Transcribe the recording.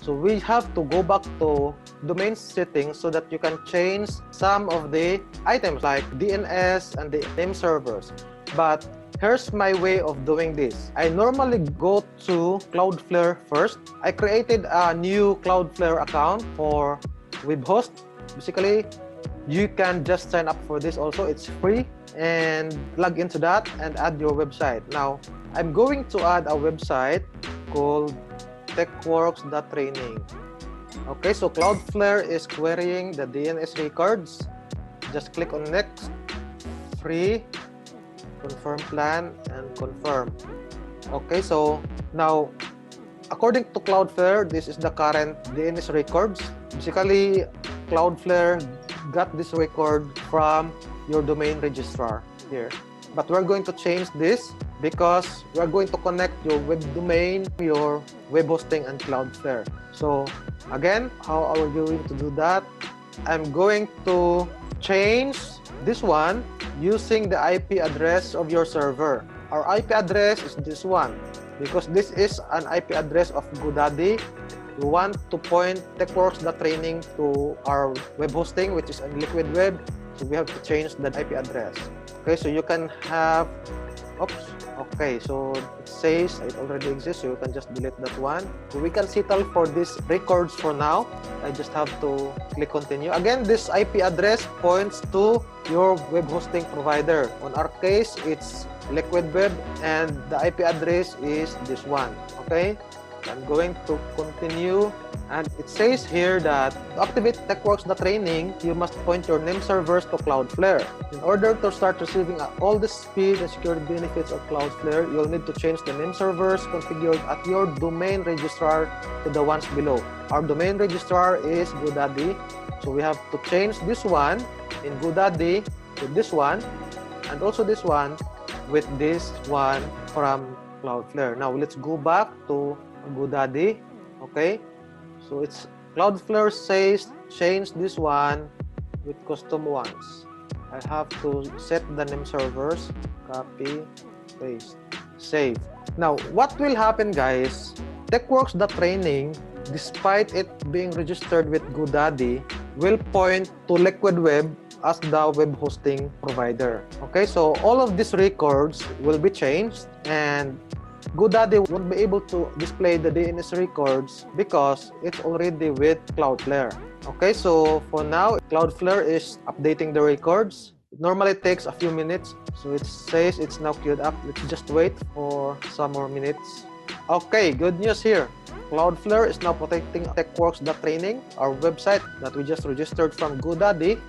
So we have to go back to domain settings so that you can change some of the items like DNS and the name servers. But here's my way of doing this. I normally go to Cloudflare first. I created a new Cloudflare account for webhost. Basically, you can just sign up for this also. It's free, and log into that and add your website. Now, I'm going to add a website called techworks.training. Okay, so Cloudflare is querying the DNS records. Just click on next, free, confirm plan, and confirm. Okay, so now according to Cloudflare, this is the current DNS records. Basically, Cloudflare got this record from your domain registrar here. But we're going to change this because we're going to connect your web domain, your web hosting, and Cloudflare. So again, how are we going to do that? I'm going to change this one using the IP address of your server. Our IP address is this one because this is an IP address of GoDaddy. We want to point techworks.training to our web hosting, which is on Liquid Web. So we have to change the IP address. Okay, so you can have, okay, so it says it already exists, so you can just delete that one. So we can settle for these records for now. I just have to click continue. Again, this IP address points to your web hosting provider. On our case, it's Liquid Web, and the IP address is this one. Okay, I'm going to continue, and it says here that to activate techworks.training, you must point your name servers to Cloudflare. In order to start receiving all the speed and security benefits of Cloudflare, you'll need to change the name servers configured at your domain registrar to the ones below. Our domain registrar is GoDaddy, so we have to change this one in GoDaddy to this one, and also this one with this one from Cloudflare. Now let's go back to GoDaddy. Okay, so it's Cloudflare says change this one with custom ones. I have to set the name servers, copy, paste, save. Now what will happen, guys? Techworks.training, despite it being registered with GoDaddy, will point to Liquid Web as the web hosting provider. Okay, so all of these records will be changed, and GoDaddy won't be able to display the DNS records because it's already with Cloudflare. Okay, so for now, Cloudflare is updating the records. It normally takes a few minutes, so it says it's now queued up. Let's just wait for some more minutes. Okay, good news here. Cloudflare is now protecting techworks.training, our website that we just registered from GoDaddy.